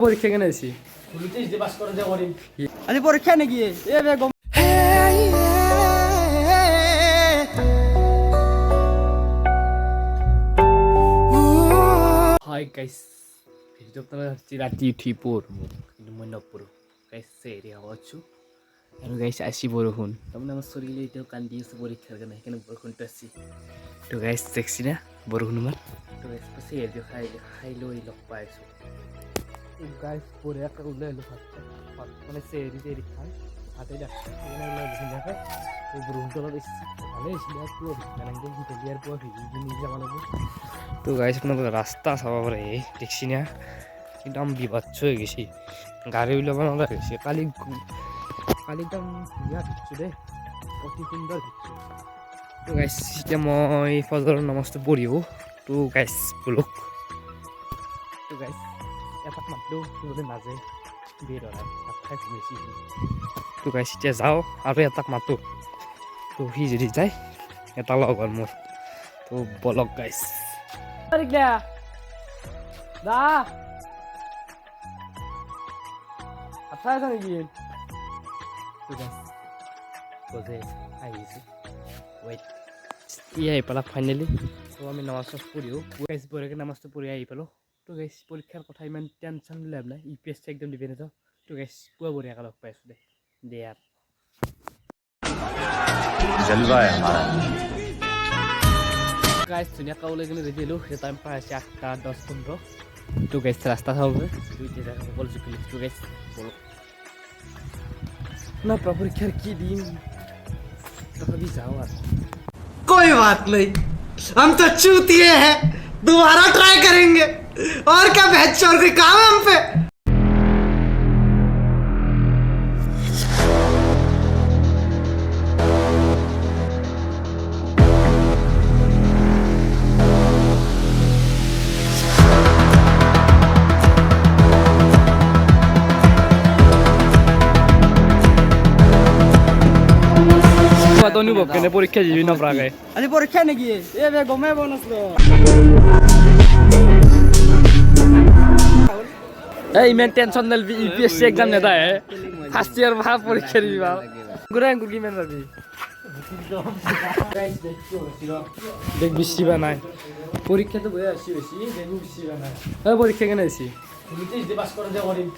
পরীক্ষা কেন আছি আজি পরীক্ষা নাকি এ বে গম হাই গাইস ভিডিও তো রাতি উঠি পড়বো কিন্তু মই নপড়ো গাইস সেরি হওয়াছু আর গাইস আসি বরহুন তোমরা আমার শরীরে এটাও কান্দি আছে পরীক্ষার জন্য এখানে বরহুনটা আসি তো গাইস দেখছি না বরহুন আমার তো গাইস পাশে এর খাইলো এই লক পাইছো গাইস পরে একটা উল্লে এলো মানে সেরি খায় হাতে ডাক্তার এখানে উল্লে দেখে এই বরহুনটা বেশি ভালো এসে আর পুরো মানে জিতে আর পুরো ভিডিও নিয়ে যাওয়া লাগবে তো গাইস আপনাদের রাস্তা সবা পরে দেখছি না কিন্তু আমি বিভৎস হয়ে গেছি গাড়ি উল্লে বানানো গেছি কালিকদম বিয়া দিচ্ছু দে অতি সুন্দর দিচ্ছু তো গাইস এতিয়া মই ফজৰৰ নামাজটো পঢ়িও তো গাইস বলক তো গাইস এটাক মাতলো সিহঁতে নাজে বিয়ের ওরা ভাত খাই ঘুমিয়েছি তো গাইস এতিয়া যাওঁ আৰু এটাক মাতো তো সি যদি যায় এটা লগৰ মোৰ তো বলক গাইস দা আচ্ছা আছে নাকি তো গাইস বজে আইছি ওয়েট ইয়াই পালা ফাইনালি তো আমি নামাজ পড়িও গাইস পরে নামাজটা পড়ে আই পেলো তো গাইস পরীক্ষার কথা ইমান টেনশন লাভ নাই ইপিএসটা একদম দিবে না তো গাইস পুয়া বড়িয়া কালক পাইছো দে আর জলवा है हमारा গাইস দুনিয়া কাউলে গেলে রেডি হলো সে টাইম পাই আছে 8:10-15 তো গাইস রাস্তা হবে দুইটা জায়গা বল চুকি তো গাইস বলো ना परीक्षार की दिन तो अभी जाओ यार कोई बात नहीं हम तो चूतिए हैं दोबारा ट्राई करेंगे और क्या बहस और कोई काम है हम पे অনুভব কেনে পরীক্ষা দিবি না প্রাগে আজি পরীক্ষা নাকি এ বে গমে বনসলো এই মেন টেনশন নল ইপিএসসি एग्जाम নেতা হে ফার্স্ট ইয়ার ভাব পরীক্ষা দিবি বা গুরাং গুগি মেন রাবি দেখ বৃষ্টি বা নাই পরীক্ষা তো বই আসি বেশি দেখ বৃষ্টি বা নাই এ পরীক্ষা কেন আসি তুমি পাস করে যা করিম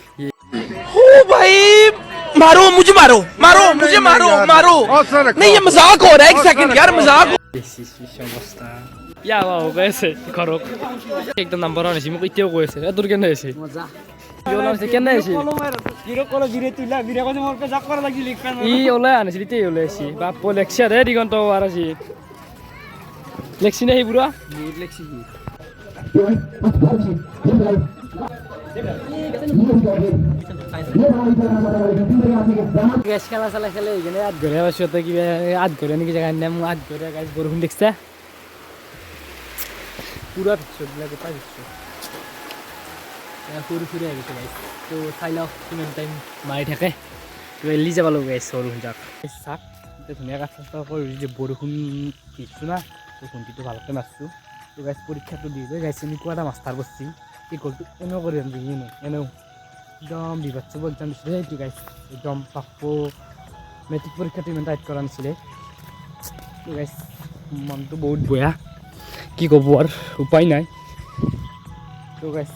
ओ भाई मारो मुझे मारो मारो मुझे मारो मारो नहीं ये मजाक हो रहा है एक सेकंड यार मजाक সমস্যা ইয়া বাও গেছে ঘরক একদম নাম্বার আনিছি মোক ইতেও কইছে তোর কেন আছে মজা ইও নামছে কেন আছে জিরো কল জিরে তুইলা বিরে কইছে মোর কে জাক করা লাগি লিখ পেন ই ওলে আনিছি তে ওলে আছি বাপ লেকচার রে দিগন্ত আর আছি লেখছি না হি পুরা বহুত লেখছি গ্যাস খেলা চালা খেলে এখানে আট ঘরে বসে কি আট ঘরে নাকি জায়গায় নাম আট ঘরে গাছ বরফুন দেখছে পুরা পিকচার লাগে পাই পিকচার ফুরি ফুরি আগে চলে তো চাই লও কিমান টাইম মাৰি থাকে তো এলি যাব লাগিব গাইছ বৰষুণ যাক চাক ধুনীয়া কাঠ কৰি যে বৰষুণ দিছোঁ না তো খুন্তিটো ভালকৈ মাৰিছোঁ তো গাইছ পৰীক্ষাটো দি যায় গাইছ এনেকুৱা এটা মাষ্টাৰ বস্তি এই গলটো এনেও কৰি আনিবি এনেও একদম বিভৎস এক্সাম দিছিলে এইটো গাইছ একদম পাপ্পু মেট্ৰিক পৰীক্ষাটো ইমান টাইট কৰা নাছিলে তো গাইছ মনটো বহুত বেয়া কি ক'ব আৰু উপায় নাই তো গাইছ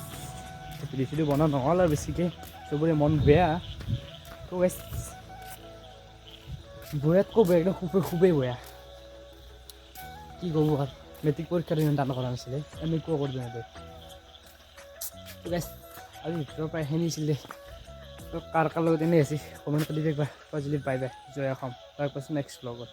ভিডিঅ'টো বনোৱা নহ'ল আৰু বেছিকৈ চবৰে মন বেয়া তো গাইছ বেয়াতকৈ বেয়া একদম খুবেই বেয়া কি ক'ব আৰু মেট্ৰিক পৰীক্ষাটো ইমান টান কৰা নাছিলে এনেকুৱা কৰি দিওঁ তো গাইছ আজি ভিতৰৰ পৰা আহিছিলে তো কাৰ লগত এনেই আছে কমেণ্ট কৰি দিবা পজিটিভ বাই বাই জয় অসম তাৰ পাছত নেক্সট ব্লগত